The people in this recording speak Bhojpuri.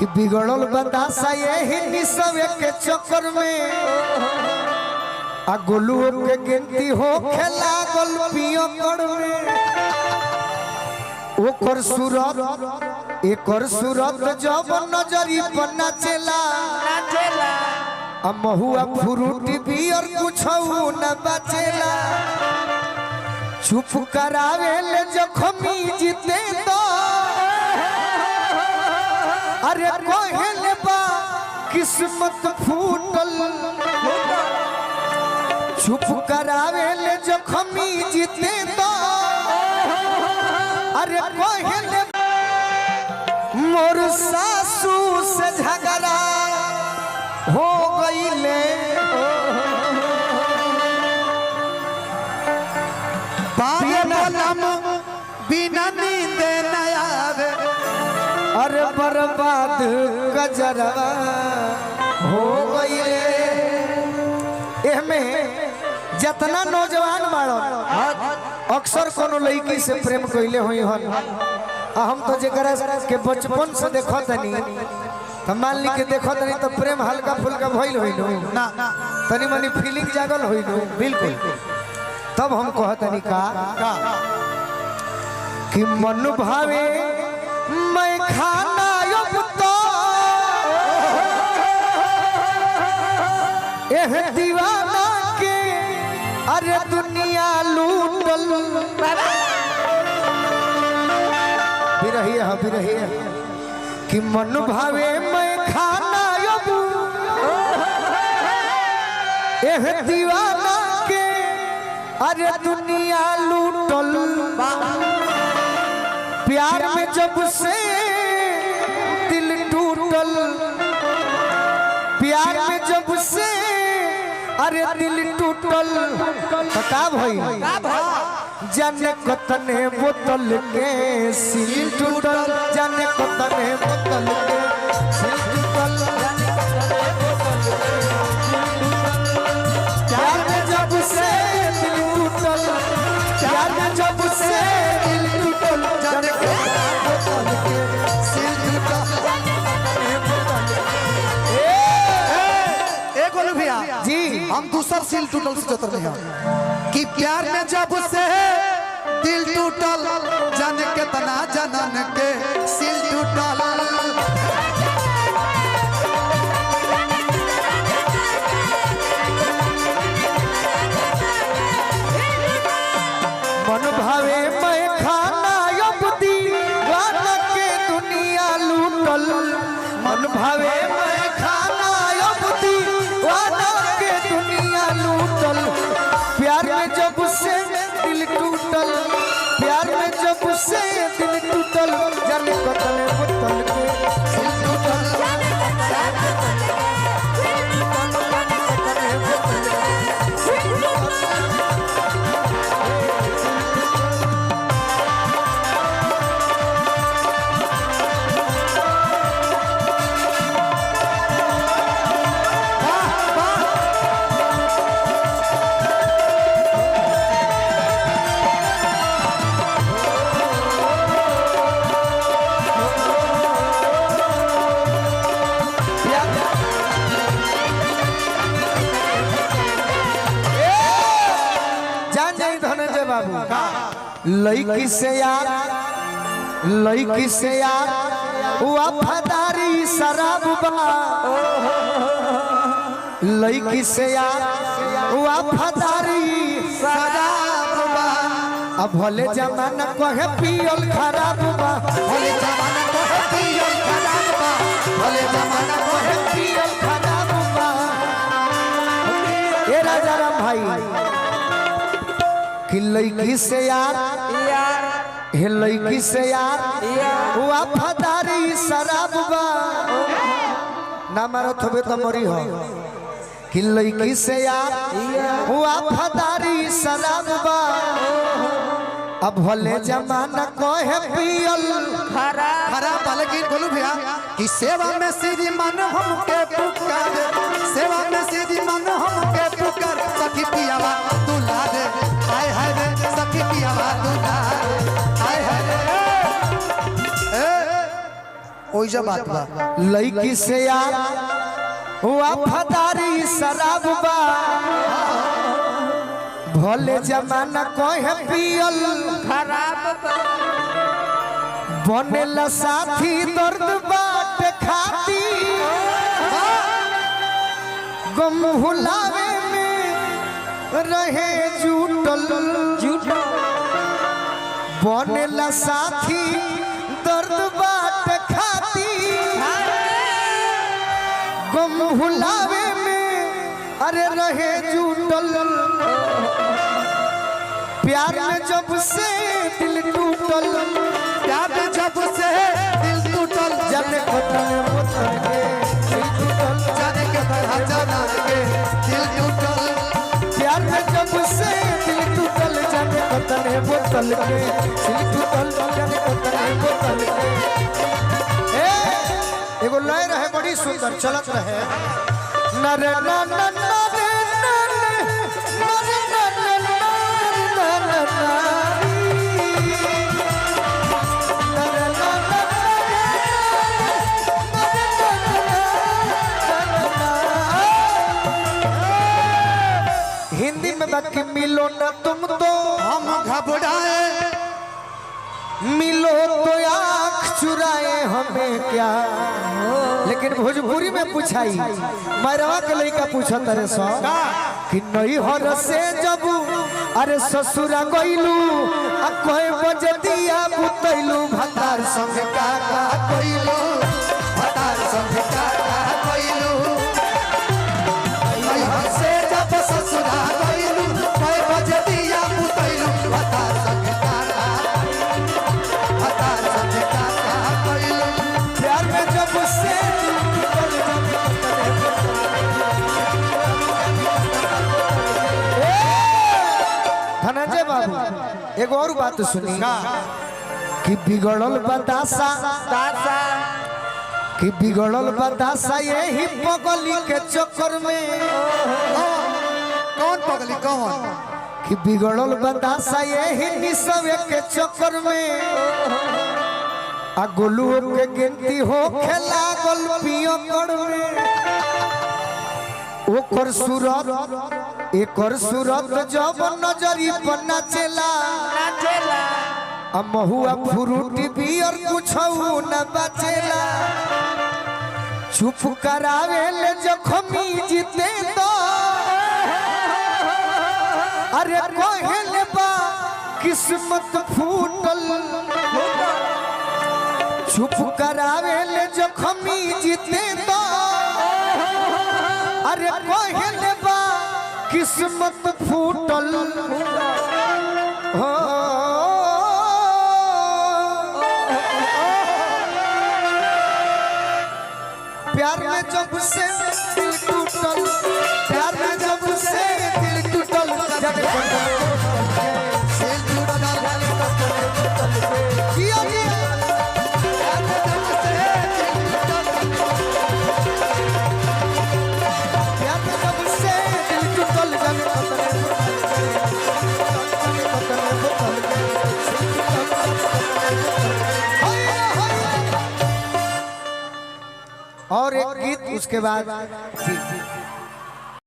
कि बिगड़ल बतासा यही निसवे के चक्कर में आ गोलुओ के गिनती हो खेला गोल पियो कर में ओकर सूरत एकर सूरत जब नजरी पर नाचेला आ महुआ फ्रूटी बियर कुछ न बचेला चुप करावे ले जखमी जीते तो अरे कोहेले बा किस्मत फूटल चुप करावे ले जखमी जीते तो अरे कोहेले मोर सासू से झगड़ा हो गईले बिना नींद न आवे अरे बर्बाद गजरवा हो गईले। एहमे जितना नौजवान बाड़ो अक्सर कोनो लड़की से प्रेम कइले होई हन हम तो जेकरा के बचपन से देखत तनी त मान ली के देखत तनी तो प्रेम हल्का फुल्का भइल होई ना तनी मनी फीलिंग जागल होई नो बिल्कुल तब हम कहतनी का कि मन भावे मैं खाना अब तो एह दीवाना के अरे दुनिया लूटल बिरही कि मन भावे मैं खाना अब एह दीवाना के अरे दुनिया लूटल प्यार में जब से दिल टूटल प्यार में जब से अरे दिल टूटल का भई जाने कतने बोतल के सील टूटल जाने कतने बोतल के सील टूटल प्यार में जब से दिल टूटल प्यार में जब से दिल टूटल जाने कतने बोतल के सील टूटल गोलू भैया जी हम दूसरा सील टूटल से चतर नहीं कि प्यार में जब से दिल टूटल जाने के तना जनन के सील टूटल मन भावे मैं खाना अब दीवाना के दुनिया लूटल मन भावे मैं खाना अब दीवाना के दुनिया लूटल प्यार में जब से दिल टूटल प्यार में जब से दिल टूटल जाने कतने बोतल के दिल टूटल लड़की से यार वफादारी शराब बा लड़की से यार वफादारी शराब बा अब भले जमाना कहे पियल खराब बा भले जमाना कहे पियल खराब बा भले जमाना कहे पियल खराब बा ए राजा राम भाई कि लड़की से यार हे लड़की से यार वफादारी शराब बा ना मारत होबे तो मरी हो कि लड़की से यार वफादारी शराब बा अब भले जमाना कहे पियल खराब लेकिन बोलू भैया कि सेवा में सीधी मन हमके पुकार सेवा में सीधी मन हमके पुकार सखी पियावा दुला दे हाय हाय रे सखी पियावा दुला दे हाय हाय रे ओइजा बात बा लड़की से यार वफादारी शराब बा भले जमाना कहे पियल खराब बनेला साथी दर्द बाट खाती गम भुलावे में रहे जुटल बनेला साथी दर्द बाट खाती गम भुलावे में अरे रहे जुटल प्यार में जब से दिल टूटल प्यार में जब से दिल टूटल जाने पता के दिल टूटल जाने के तरह जाना के दिल टूटल प्यार में जब से दिल टूटल जाने पता बोतल के दिल टूटल जाने पता बोतल के एगो लय रहे बड़ी सुंदर चलत रहे नरे ना ना ना रे ना नरे ना ना ना ना ना हिंदी में बाकी मिलो ना तुम तो हम घबराए मिलो तो आँख चुराए हमें क्या लेकिन भोजपुरी में पूछाई मैरवा के लड़का पूछा तेरे सो कि नहीं हर से जब अरे ससुरा गइलू आ कोई बजे दिया बुतैलू भतार संग का कोइलू भतार संग का कोइलू नहीं हंसे जब ससुरा कोइलू कोई बजे दिया बुतैलू भतार संग का कोइलू प्यार में जब से धनंजय बाबू एक और बात सुनी कि बिगड़ल बतासा कि बिगड़ल बतासा यही पगली के चक्कर में कौन पगली कौन कि बिगड़ल बतासा यही निसवे के चक्कर में आ गोलुओ के गिनती हो खेला गोल पियो कर में ओकर सूरत एकर सूरत जब नजरी पर नाचेला आ महुआ फ्रूटी बियर कुछ न बचेला चुप करावे ले जखमी जीते तो अरे कोहेले बा किस्मत फूटल चुप करावे ले जखमी जीते तो अरे कोहेले बा किस्मत फूटल हो प्यार में जब से दिल टूटल प्यार में जब से दिल टूटल जाने जिया जिया प्यार में जब से दिल टूटल जाने और एक गीत उसके बाद